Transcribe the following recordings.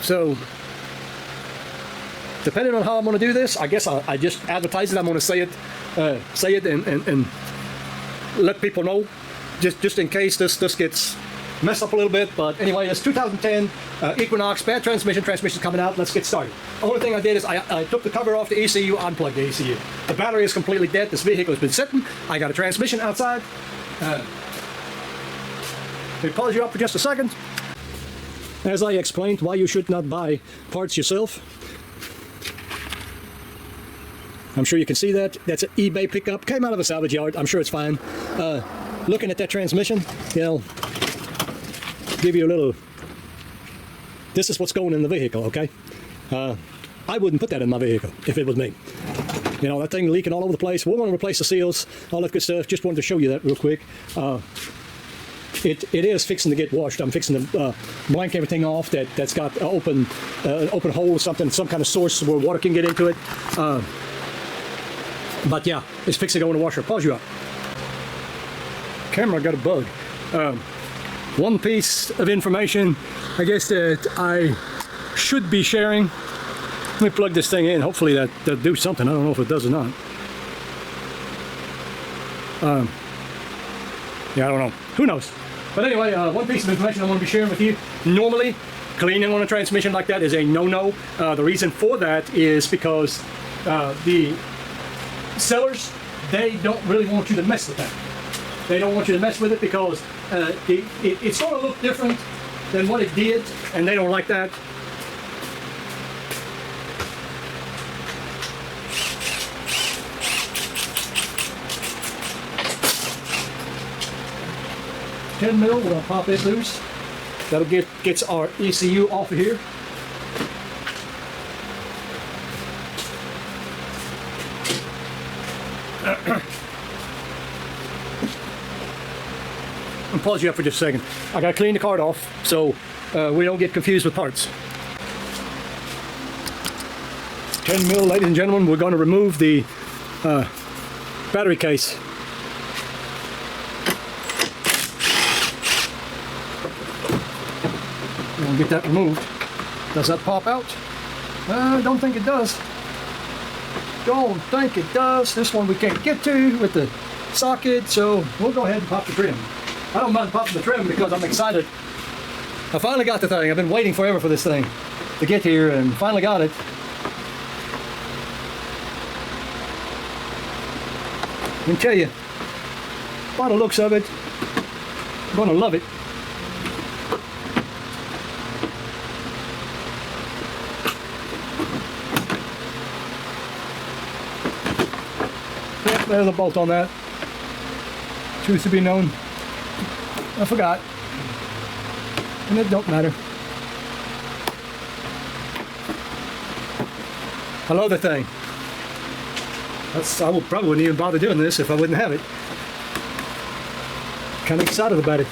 So depending on how I'm going to do this, I guess I just advertise it. I'm going to say it and let people know, just in case this gets messed up a little bit. But anyway, it's 2010 Equinox, bad transmission's coming out. Let's get started. The only thing I did is I took the cover off the ECU, unplugged the ECU. The battery is completely dead. This vehicle has been sitting. I got a transmission outside. Let me pause you up for just a second. As I explained why you should not buy parts yourself, I'm sure you can see that. That's an eBay pickup. Came out of a salvage yard. I'm sure it's fine. Looking at that transmission, you know, give you a little... This is what's going in the vehicle, okay? I wouldn't put that in my vehicle if it was me. You know, that thing leaking all over the place. We're going to replace the seals, all that good stuff. Just wanted to show you that real quick. It is fixing to get washed. I'm fixing to blank everything off that's got open hole or something, some kind of source where water can get into it. But yeah, it's fixing to go in the washer. Pause you up. Camera got a bug. One piece of information, I guess, that I should be sharing. Let me plug this thing in. Hopefully that'll do something. I don't know if it does or not. Yeah, I don't know. Who knows? But anyway, one piece of information I want to be sharing with you. Normally, cleaning on a transmission like that is a no-no. The reason for that is because the sellers, they don't really want you to mess with that. They don't want you to mess with it because it's going to look different than what it did, and they don't like that. $10 mil, we're going to pop it loose. That'll gets our ECU off of here. I'll pause you up for just a second. I got to clean the card off so we don't get confused with parts. 10 mil, ladies and gentlemen, we're going to remove the battery case. We'll get that removed. Does that pop out? I don't think it does. Don't think it does. This one we can't get to with the socket, so we'll go ahead and pop the trim. I don't mind popping the trim because I'm excited. I finally got the thing. I've been waiting forever for this thing to get here, and finally got it. I can tell you, by the looks of it, I'm gonna love it. Yep, there's a bolt on that. Truth to be known, I forgot, and it don't matter. I love the thing. I probably wouldn't even bother doing this if I wouldn't have it. Kind of excited about it.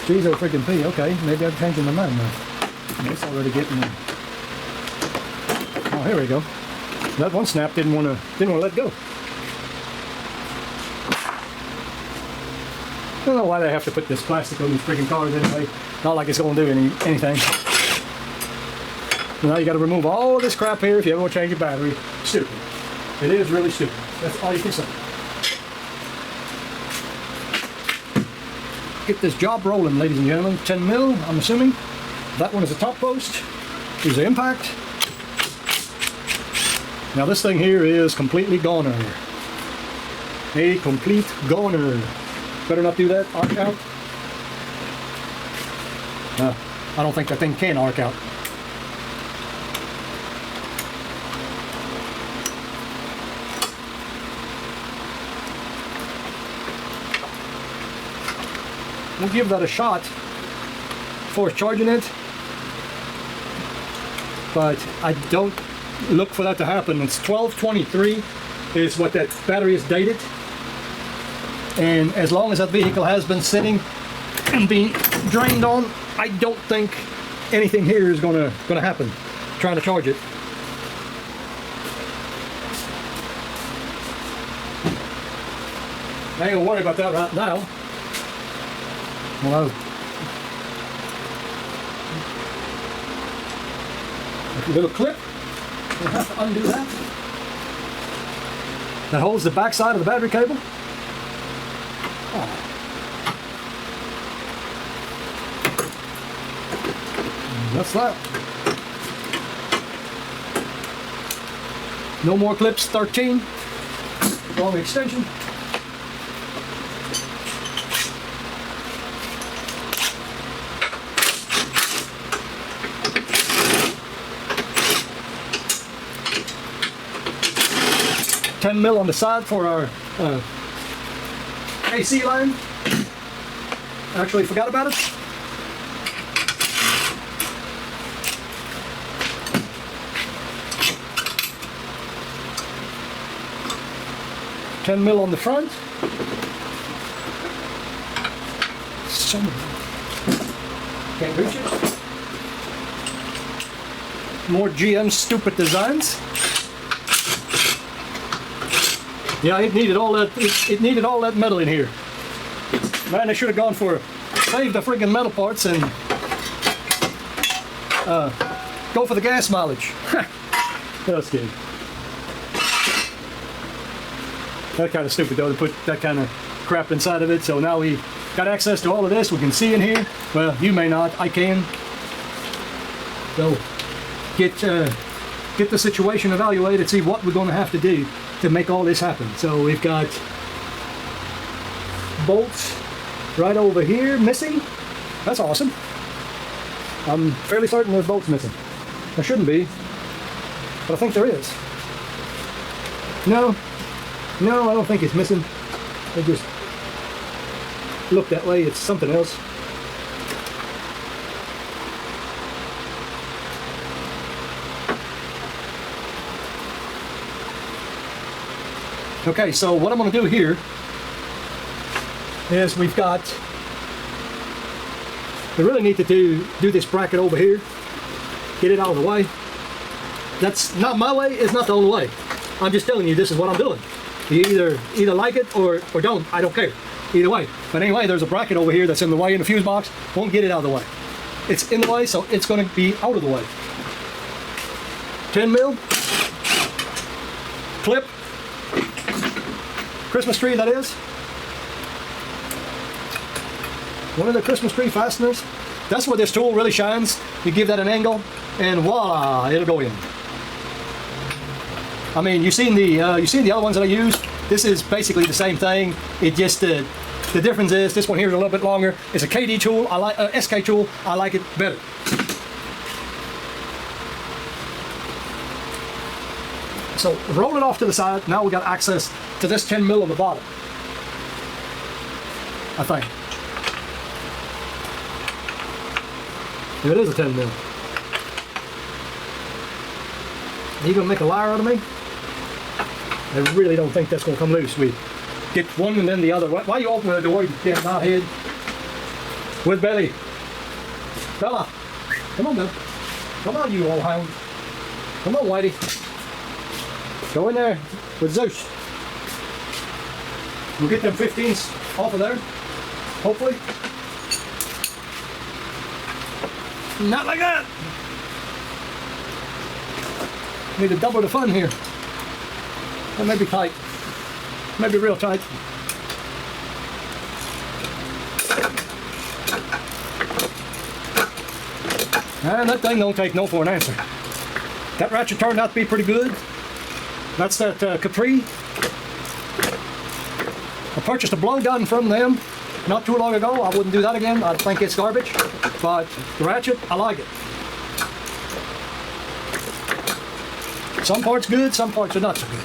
G's are freaking P. Okay, maybe I'm changing my mind now. It's already getting there. Oh, here we go. That one snap didn't want to let go. I don't know why they have to put this plastic on these freaking cars anyway. Not like it's going to do anything. Now you got to remove all of this crap here if you ever want to change your battery. Stupid. It is really stupid. That's all you can say. Get this job rolling, ladies and gentlemen. 10 mil, I'm assuming. That one is a top post. Here's the impact. Now this thing here is completely goner. A complete goner. Better not do that. Arc out. I don't think that thing can arc out. We'll give that a shot for charging it, but I don't look for that to happen. It's 1223 is what that battery is dated, and as long as that vehicle has been sitting and being drained on, I don't think anything here is gonna happen trying to charge it. I ain't gonna worry about that right now. Well, a little clip. We'll have to undo that. That holds the back side of the battery cable. Oh. That's that. No more clips, 13. Long extension. $10 on the side for our AC line. Actually forgot about it. $10 on the front. Can't reach it. More GM stupid designs. Yeah, it needed all that. It needed all that metal in here. Man, they should have gone for save the friggin' metal parts and go for the gas mileage. That's good. That kind of stupid though to put that kind of crap inside of it. So now we got access to all of this. We can see in here. Well, you may not. I can. So get the situation evaluated. See what we're going to have to do to make all this happen. So we've got bolts right over here missing. That's awesome. I'm fairly certain there's bolts missing. There shouldn't be, but I think there is. No, I don't think it's missing. It just look that way. It's something else. Okay, so what I'm going to do here is we really need to do this bracket over here, get it out of the way. That's not my way, it's not the only way. I'm just telling you this is what I'm doing. You either like it or don't, I don't care. Either way. But anyway, there's a bracket over here that's in the way in the fuse box, won't get it out of the way. It's in the way, so it's going to be out of the way. 10 mil, clip, Christmas tree that is. One of the Christmas tree fasteners. That's where this tool really shines. You give that an angle and voila, it'll go in. I mean, you've seen the other ones that I use. This is basically the same thing. It just the difference is this one here is a little bit longer. It's a KD tool. I like SK tool. I like it better. So roll it off to the side. Now we got access to this 10 mil on the bottom. I think. It is a 10 mil. Are you gonna make a liar out of me? I really don't think that's gonna come loose. We get one and then the other. Why you open the door, you damn knothead? With Belly. Bella. Come on, Bella. Come on, you old hound. Come on, Whitey. Go in there with Zeus. We'll get them 15s off of there, hopefully. Not like that. Need to double the fun here. That may be tight. Maybe real tight. And that thing don't take no for an answer. That ratchet turned out to be pretty good. That's that Capri. I purchased a blow gun from them not too long ago. I wouldn't do that again. I think it's garbage. But the ratchet, I like it. Some parts good, some parts are not so good.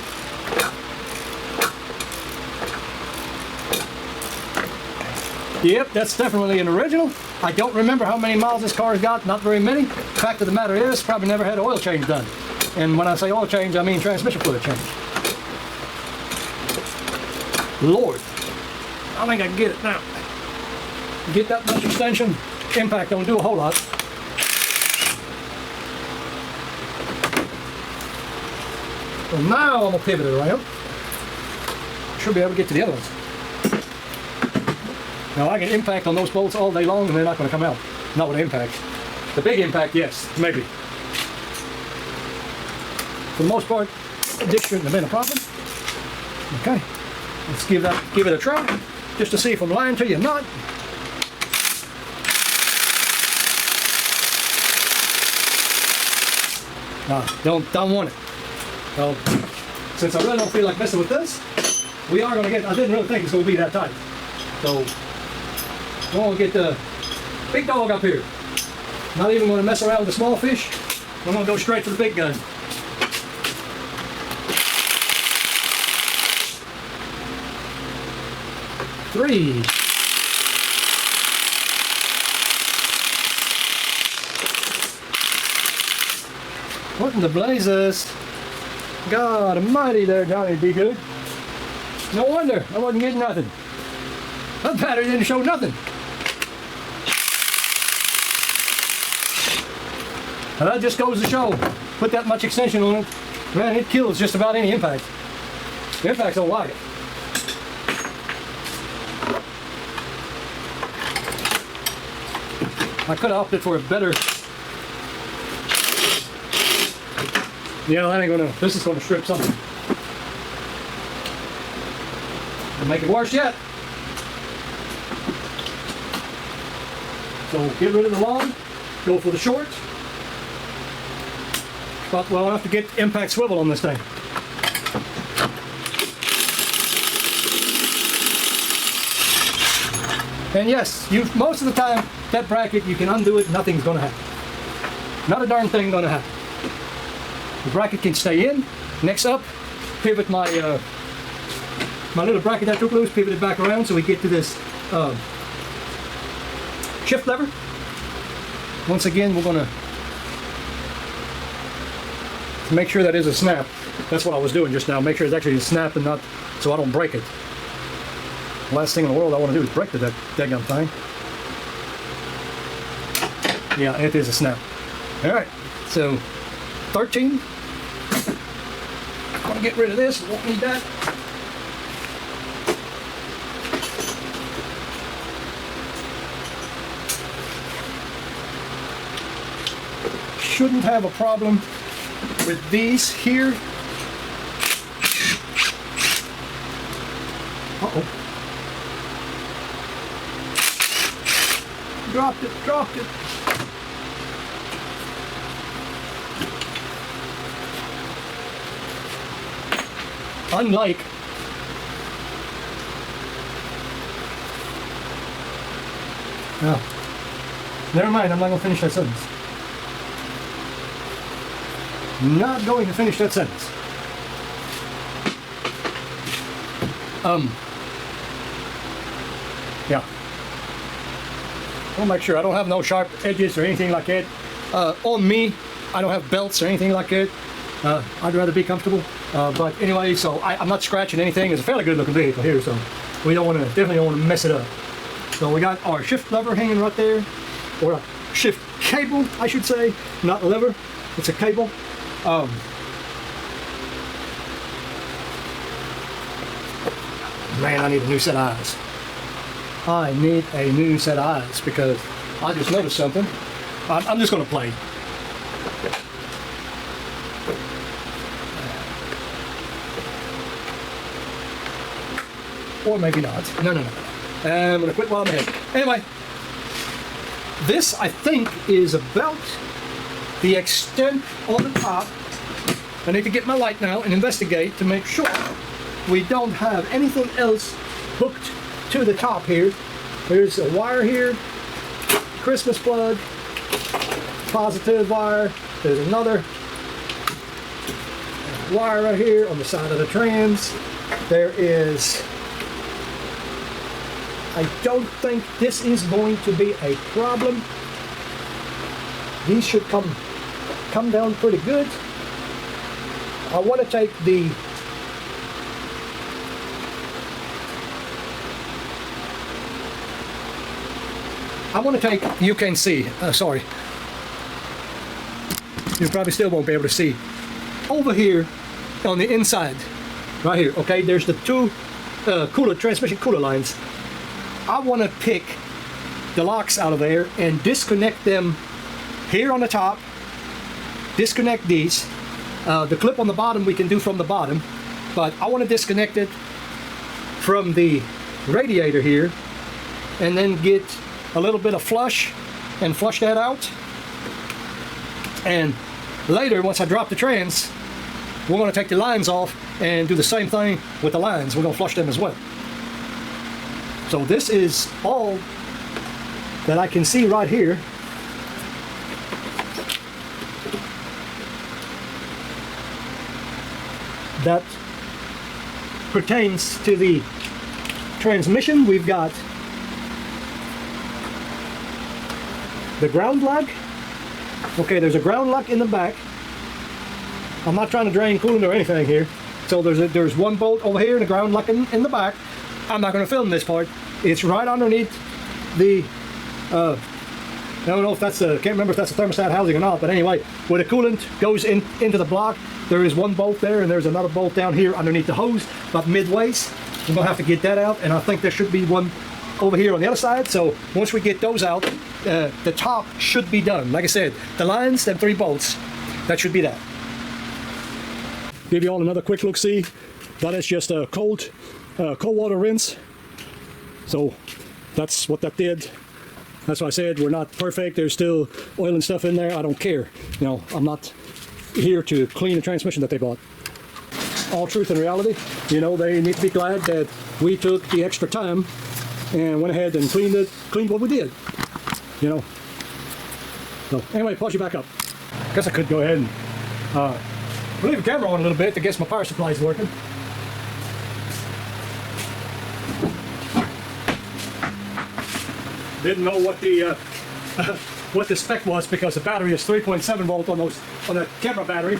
Yep, that's definitely an original. I don't remember how many miles this car has got, not very many. Fact of the matter is, probably never had an oil change done. And when I say oil change, I mean transmission fluid change. Lord, I think I can get it now. Get that much extension, impact don't do a whole lot. So now I'm gonna pivot it around. Should be able to get to the other ones. Now I can impact on those bolts all day long and they're not going to come out. Not with impact. The big impact, yes, maybe. For the most part, this shouldn't have been a problem. Okay, let's give it a try, just to see if I'm lying to you or not. No, don't want it. So, since I really don't feel like messing with this, we are going to get, I didn't really think it's going to be that tight. So, we're going to get the big dog up here. Not even going to mess around with the small fish. We're going to go straight for the big gun. Three. What in the blazes? God almighty there, Johnny, be good. No wonder I wasn't getting nothing. That battery didn't show nothing. And that just goes to show, put that much extension on it, man, it kills just about any impact. The impacts don't like it. I could have opted for a better. Yeah, that ain't gonna, this is gonna strip something. It'll make it worse yet. So get rid of the long, go for the short. But well, I'll have to get impact swivel on this thing. And yes, most of the time, that bracket, you can undo it, nothing's gonna happen. Not a darn thing gonna happen. The bracket can stay in. Next up, pivot my my little bracket that took loose, pivot it back around so we get to this shift lever. Once again, we're gonna make sure that is a snap. That's what I was doing just now. Make sure it's actually a snap and not so I don't break it. Last thing in the world I want to do is break the daggum thing. Yeah, it is a snap. All right, so 13. I'm gonna get rid of this. Won't need that. Shouldn't have a problem with these here. Uh-oh. Dropped it. Unlike never mind, I'm not going to finish that sentence. Not going to finish that sentence. Yeah. I'll make sure I don't have no sharp edges or anything like that. On me, I don't have belts or anything like that. I'd rather be comfortable. But anyway, so I'm not scratching anything. It's a fairly good looking vehicle here, so we don't want to, definitely don't want to mess it up. So we got our shift lever hanging right there, or a shift cable, I should say, not a lever. It's a cable. Man, I need a new set of eyes. I need a new set of eyes because I just noticed something. I'm just going to play. Or maybe not. No. I'm going to quit while I'm ahead. Anyway, this I think is about the extent on the top. I need to get my light now and investigate to make sure we don't have anything else hooked to the top here. There's a wire here, Christmas plug, positive wire. There's another wire right here on the side of the trans. There is, I don't think this is going to be a problem. These should come down pretty good. I want to take the you can see, sorry, you probably still won't be able to see, over here on the inside, right here, okay, there's the two transmission cooler lines. I want to pick the locks out of there and disconnect them here on the top. Disconnect these. The clip on the bottom we can do from the bottom, but I want to disconnect it from the radiator here and then get a little bit of flush and flush that out. And later, once I drop the trans, we're going to take the lines off and do the same thing with the lines. We're going to flush them as well. So this is all that I can see right here. That pertains to the transmission. We've got the ground lug. Okay, there's a ground lug in the back. I'm not trying to drain coolant or anything here. So there's one bolt over here and a ground lug in the back. I'm not going to film this part. It's right underneath the I don't know if that's can't remember if that's a thermostat housing or not, but anyway, where the coolant goes into the block, there is one bolt there and there's another bolt down here underneath the hose, about midways. We're going to have to get that out, and I think there should be one over here on the other side. So once we get those out, the top should be done. Like I said, the lines, them 3 bolts, that should be that. Give you all another quick look see. That is just a cold water rinse. So that's what that did. That's why I said we're not perfect. There's still oil and stuff in there. I don't care. You know, I'm not here to clean the transmission that they bought. All truth and reality, you know, they need to be glad that we took the extra time and went ahead and cleaned what we did. You know. So anyway, pause you back up. Guess I could go ahead and leave the camera on a little bit to get my power supply is working. Didn't know what the spec was because the battery is 3.7 volt on that camera battery.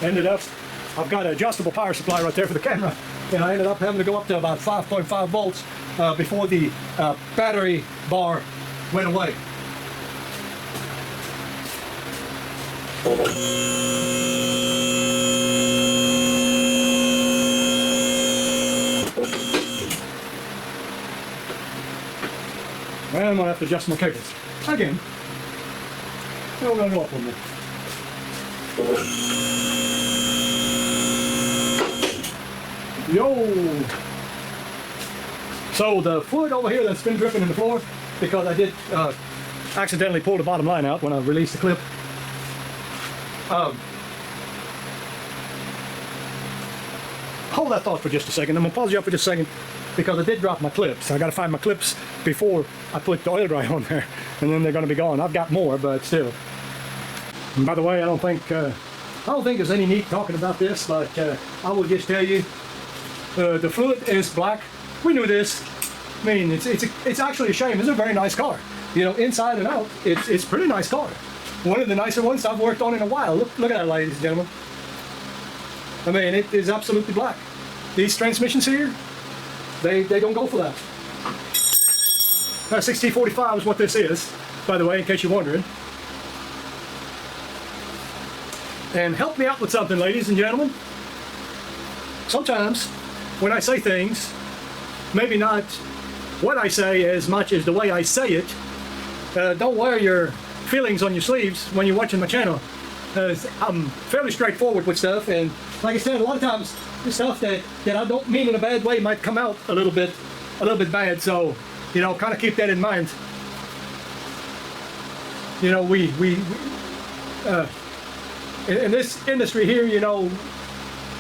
Ended up, I've got an adjustable power supply right there for the camera, and I ended up having to go up to about 5.5 volts before the battery bar went away. And I'm going to have to adjust my cables. Again. So we're going to go up one more. Yo! So the fluid over here that's been dripping in the floor, because I did accidentally pull the bottom line out when I released the clip. Hold that thought for just a second. I'm going to pause you up for just a second because I did drop my clips. I got to find my clips before I put the oil dry on there, and then they're going to be gone. I've got more, but still. And by the way, I don't think there's any need talking about this, but I will just tell you, the fluid is black. We knew this. I mean, it's actually a shame. It's a very nice car. You know, inside and out, it's a pretty nice car. One of the nicer ones I've worked on in a while. Look at that, ladies and gentlemen. I mean, it is absolutely black. These transmissions here, they don't go for that. 6045 is what this is, by the way, in case you're wondering. And help me out with something, ladies and gentlemen. Sometimes, when I say things, maybe not what I say as much as the way I say it, don't wear your feelings on your sleeves when you're watching my channel. I'm fairly straightforward with stuff, and like I said, a lot of times the stuff that I don't mean in a bad way might come out a little bit bad. So, you know, kind of keep that in mind. You know, we in this industry here, you know,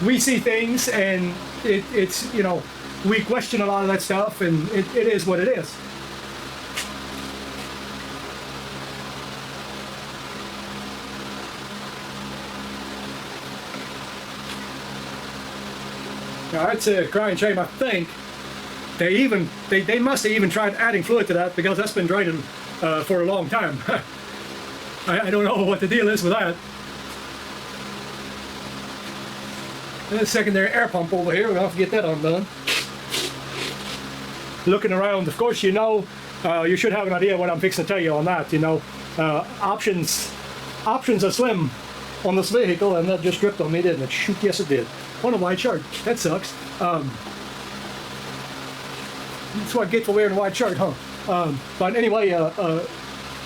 we see things, and it's you know, we question a lot of that stuff, and it is what it is. Now, it's a crying shame. I think they must have even tried adding fluid to that, because that's been draining for a long time. I don't know what the deal is with that. There's a secondary air pump over here. We're gonna have to get that undone. Looking around, of course, you know, you should have an idea what I'm fixing to tell you on that. You know, options are slim on this vehicle, and that just dripped on me, didn't it? Shoot, yes it did. On a white shirt. That sucks. That's what I get for wearing a white shirt, huh? But anyway,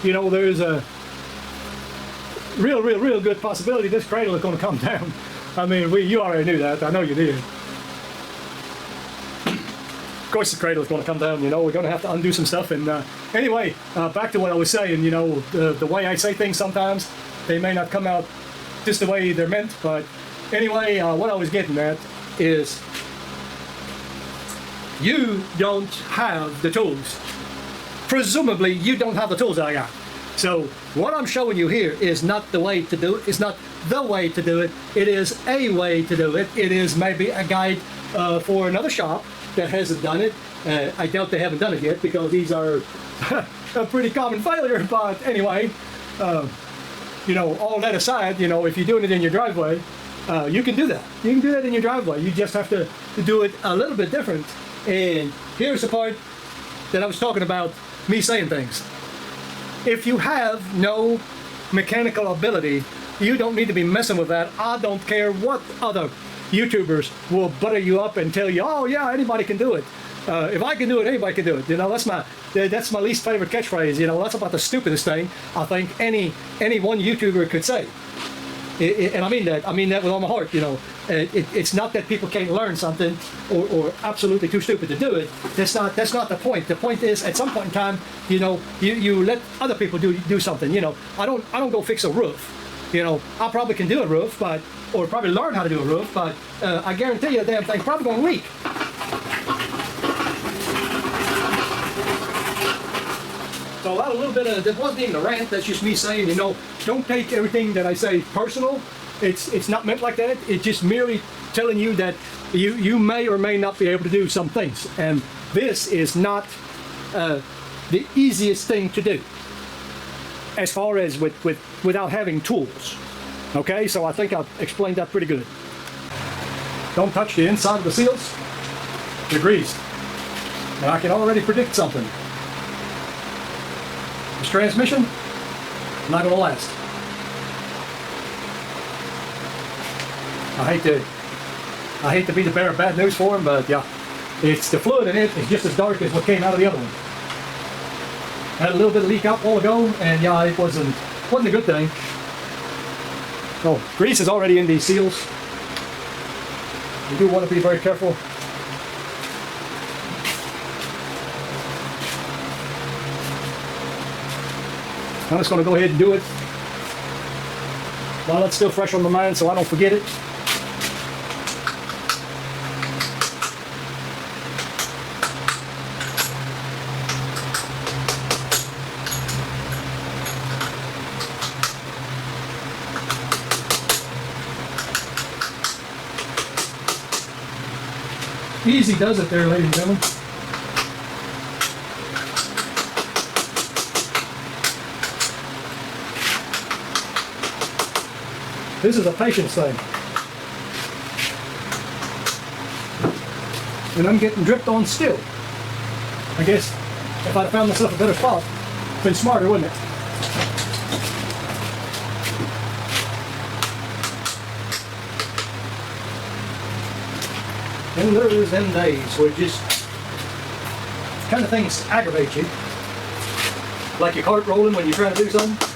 you know, there's a real good possibility this cradle is going to come down. I mean, you already knew that. I know you did. Of course, the cradle is going to come down. You know, we're going to have to undo some stuff. And anyway, back to what I was saying. You know, the way I say things sometimes, they may not come out just the way they're meant. But anyway, what I was getting at is you don't have the tools. Presumably, you don't have the tools that I got. So what I'm showing you here is not the way to do it. It's not the way to do it. It is a way to do it. It is maybe a guide for another shop that hasn't done it. I doubt they haven't done it yet because these are a pretty common failure. But anyway, you know, all that aside, you know, if you're doing it in your driveway, you can do that. You can do that in your driveway. You just have to do it a little bit different. And here's the part that I was talking about, me saying things. If you have no mechanical ability, you don't need to be messing with that. I don't care what other YouTubers will butter you up and tell you, oh yeah, anybody can do it. If I can do it, anybody can do it. You know, that's my least favorite catchphrase. You know, that's about the stupidest thing I think any one YouTuber could say. And I mean that with all my heart. You know, it's not that people can't learn something or absolutely too stupid to do it. That's not the point. The point is, at some point in time, you know, you let other people do something. You know, I don't go fix a roof. You know, I probably can do a roof, or probably learn how to do a roof, but I guarantee you, the damn thing's probably going to leak. So a little bit of, that wasn't even a rant, that's just me saying, you know, don't take everything that I say personal. It's not meant like that. It's just merely telling you that you may or may not be able to do some things. And this is not the easiest thing to do as far as without having tools. Okay, so I think I've explained that pretty good. Don't touch the inside of the seals. They're greased. And I can already predict something. This transmission, not going to last. I hate to be the bearer of bad news for him, but yeah, it's the fluid in it is just as dark as what came out of the other one. Had a little bit of leak out a while ago, and yeah, it wasn't a good thing. Oh, grease is already in these seals. You do want to be very careful. I'm just going to go ahead and do it while it's still fresh on my mind so I don't forget it. Easy does it there, ladies and gentlemen. This is a patience thing. And I'm getting dripped on still. I guess if I'd found myself a better spot, it'd been smarter, wouldn't it? And there's them days where just kind of things aggravate you. Like your cart rolling when you're trying to do something.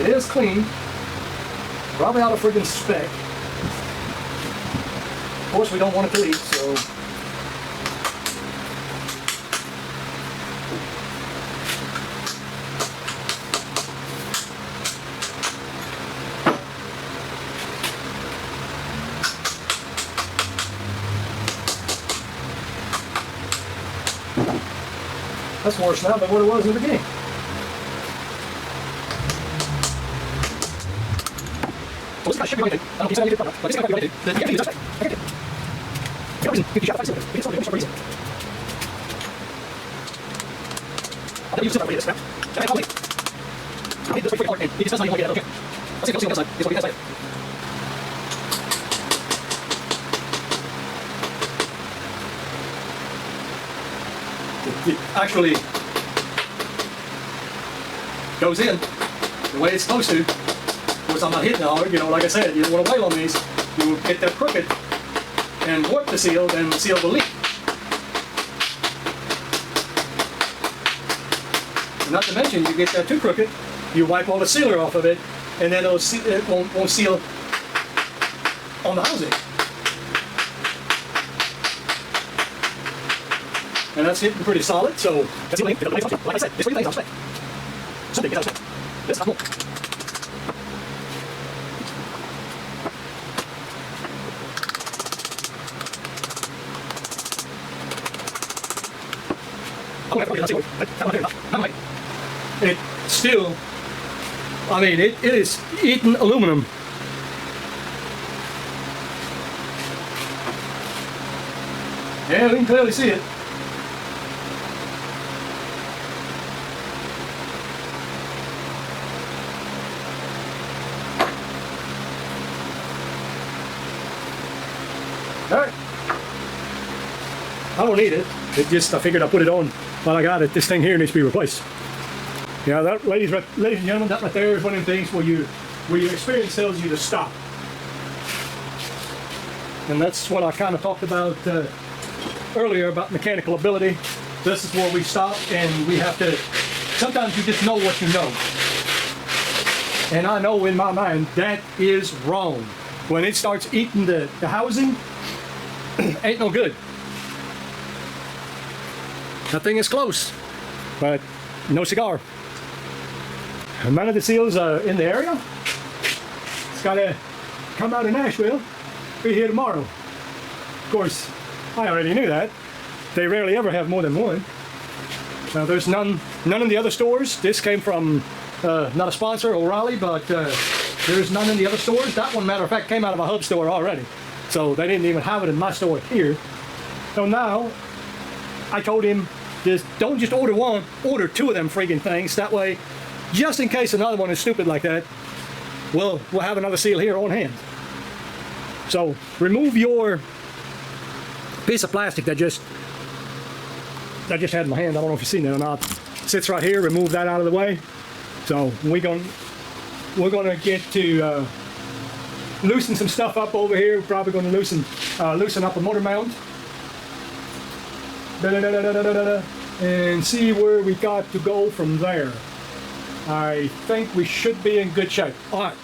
It is clean, probably out of friggin' spec. Of course, we don't want it to leak, so that's worse now than what it was in the beginning. So this guy should be related. I don't think it's related, but this guy might be related. The Chevy is suspect. I get it. No reason you can shot 5 seconds. It's not for a reason. I'll tell you still not related, scrap. I'll wait. I'll need this before you part, and he just doesn't know you want to get it. Okay. Let's see on the other side. It's what he has later. it actually goes in the way it's supposed to. Of course, I'm not hitting it hard, you know, like I said, you don't want to wail on these. You will get that crooked and warp the seal, then the seal will leak. And not to mention, you get that too crooked, you wipe all the sealer off of it, and then it won't seal on the housing. And that's hitting pretty solid, so that's the like I said, this way things out of spec. Something gets out of spec. This not more. It still, I mean, it is eating aluminum. Yeah, we can clearly see it. All right. I don't need it. I figured I'd put it on while I got it. This thing here needs to be replaced. Yeah, that, ladies and gentlemen, that right there is one of the things where your experience tells you to stop. And that's what I kind of talked about earlier about mechanical ability. This is where we stop, and we have to, sometimes you just know what you know. And I know in my mind that is wrong. When it starts eating the housing, ain't no good. That thing is close, but no cigar. None of the seals are in the area. It's got to come out of Nashville. Be here tomorrow. Of course, I already knew that. They rarely ever have more than one. Now there's none in the other stores. This came from not a sponsor, O'Reilly, but there's none in the other stores. That one, matter of fact, came out of a hub store already. So they didn't even have it in my store here. So now I told him, don't just order one, order two of them freaking things. That way, just in case another one is stupid like that, we'll have another seal here on hand. So remove your piece of plastic that just had in my hand. I don't know if you've seen that or not. It sits right here. Remove that out of the way. So we're gonna get to loosen some stuff up over here. We're probably going to loosen up a motor mount. And see where we got to go from there. I think we should be in good shape. All right.